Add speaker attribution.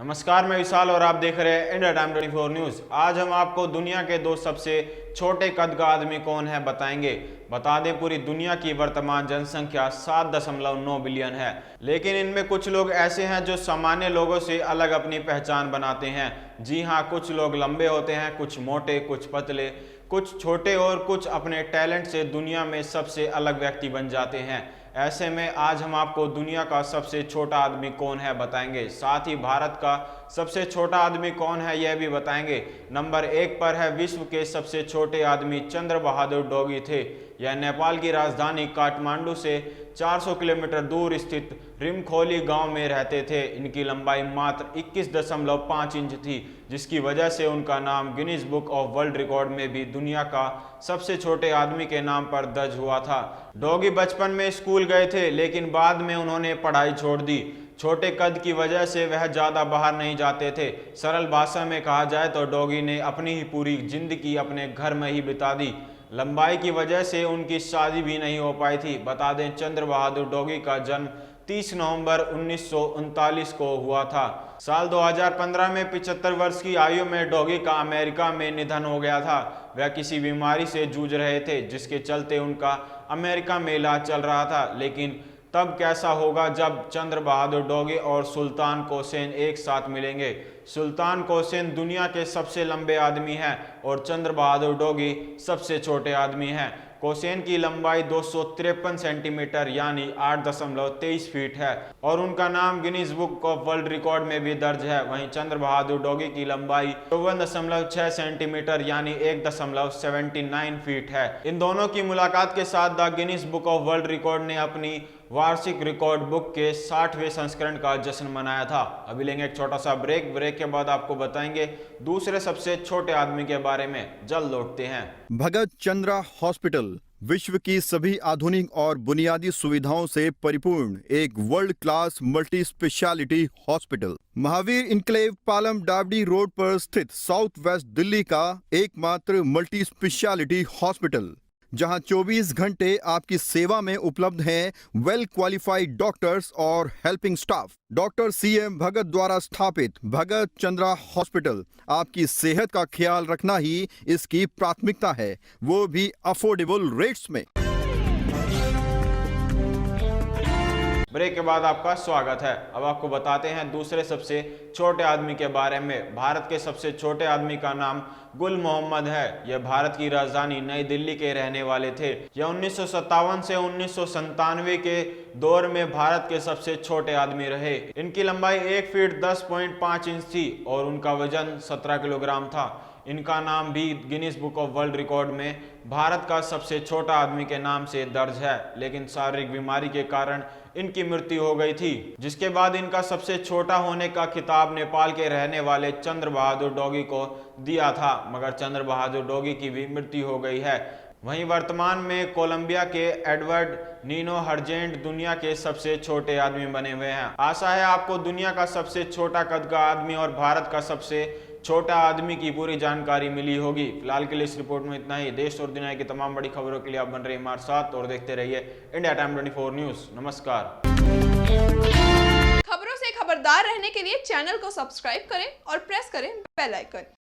Speaker 1: नमस्कार, मैं विशाल और आप देख रहे हैं इंडिया टाइम 24 न्यूज। आज हम आपको दुनिया के दो सबसे छोटे कद का आदमी कौन है बताएंगे। बता दें, पूरी दुनिया की वर्तमान जनसंख्या 7.9 बिलियन है, लेकिन इनमें कुछ लोग ऐसे हैं जो सामान्य लोगों से अलग अपनी पहचान बनाते हैं। जी हाँ, कुछ लोग लंबे होते हैं, कुछ मोटे, कुछ पतले, कुछ छोटे और कुछ अपने टैलेंट से दुनिया में सबसे अलग व्यक्ति बन जाते हैं। ऐसे में आज हम आपको दुनिया का सबसे छोटा आदमी कौन है बताएंगे, साथ ही भारत का सबसे छोटा आदमी कौन है यह भी बताएंगे। नंबर 1 पर है विश्व के सबसे छोटे आदमी चंद्र बहादुर डोगी थे। यह नेपाल की राजधानी काठमांडू से 400 किलोमीटर दूर स्थित रिमखोली गांव में रहते थे। इनकी लंबाई मात्र 21.5 इंच थी, जिसकी वजह से उनका नाम Guinness book of world record में भी दुनिया का सबसे छोटे आदमी के नाम पर दर्ज हुआ था। डॉगी बचपन में स्कूल गए थे, लेकिन बाद में उन्होंने पढ़ाई छोड़ दी। छोटे कद की वजह से वह ज़्यादा बाहर नहीं जाते थे। सरल भाषा में कहा जाए तो डॉगी ने अपनी ही पूरी जिंदगी अपने घर में ही बिता दी। लंबाई की वजह से उनकी शादी भी नहीं हो पाई थी। बता दें, चंद्र बहादुर डॉगी का जन्म 30 नवंबर 1939 को हुआ था। साल 2015 में 75 वर्ष की आयु में डॉगी का अमेरिका में निधन हो गया था। वह किसी बीमारी से जूझ रहे थे, जिसके चलते उनका अमेरिका में इलाज चल रहा था। लेकिन तब कैसा होगा जब चंद्र बहादुर डॉगी और सुल्तान कोसेन एक साथ मिलेंगे। सुल्तान कोसेन दुनिया के सबसे लंबे आदमी हैं और चंद्र बहादुर डॉगी सबसे छोटे आदमी हैं। कोसेन की लंबाई 253 सेंटीमीटर यानी 8.23 फीट है और उनका नाम Guinness book of world record में भी दर्ज है। वहीं चंद्र बहादुर डॉगी की लंबाई 54.6 सेंटीमीटर यानी 1.79 फीट है। इन दोनों की मुलाकात के साथ the Guinness book of world record ने अपनी वार्षिक रिकॉर्ड बुक के 60वें संस्करण का जश्न मनाया था। अभी लेंगे एक छोटा सा ब्रेक के बाद आपको बताएंगे दूसरे सबसे छोटे आदमी के बारे में। जल्द लौटते हैं।
Speaker 2: भगत चंद्रा हॉस्पिटल विश्व की सभी आधुनिक और बुनियादी सुविधाओं से परिपूर्ण एक world class multi speciality hospital Mahavir enclave Palam डावडी रोड पर स्थित साउथ वेस्ट दिल्ली का एकमात्र मल्टी स्पेशलिटी हॉस्पिटल, जहां 24 घंटे आपकी सेवा में उपलब्ध हैं वेल क्वालिफाइड डॉक्टर्स और हेल्पिंग स्टाफ। डॉक्टर CM भगत द्वारा स्थापित भगत चंद्रा हॉस्पिटल आपकी सेहत का ख्याल रखना ही इसकी प्राथमिकता है, वो भी अफोर्डेबल रेट्स में।
Speaker 1: ब्रेक के बाद आपका स्वागत है। अब आपको बताते हैं दूसरे सबसे छोटे आदमी के बारे में। भारत के सबसे छोटे आदमी का नाम गुल मोहम्मद है। यह भारत की राजधानी नई दिल्ली के रहने वाले थे। यह 1957 से 1997 के दौर में भारत के सबसे छोटे आदमी रहे। इनकी लंबाई 1 फीट 10.5 इंच थी और उनका वजन 17 किलोग्राम था। इनका नाम भी Guinness book of world record में भारत का सबसे छोटा आदमी के नाम से दर्ज है, लेकिन शारीरिक बीमारी के कारण इनकी मृत्यु हो गई थी, जिसके बाद इनका सबसे छोटा होने का खिताब नेपाल के रहने वाले चंद्र बहादुर डॉगी को दिया था, मगर चंद्र बहादुर डॉगी की भी मृत्यु हो गई है। वहीं वर्तमान में कोलंबिया के एडवर्ड नीनो हर्जेंट दुनिया के सबसे छोटे आदमी बने हुए हैं। आशा है आपको दुनिया का सबसे छोटा कद का आदमी और भारत का सबसे छोटा आदमी की पूरी जानकारी मिली होगी। फिलहाल के लिए इस रिपोर्ट में इतना ही। देश और दुनिया की तमाम बड़ी खबरों के लिए आप बन रहे हमारे साथ और देखते रहिए इंडिया टाइम 24 न्यूज। नमस्कार।
Speaker 3: खबरों से खबरदार रहने के लिए चैनल को सब्सक्राइब करें और प्रेस करें बेल आइकन।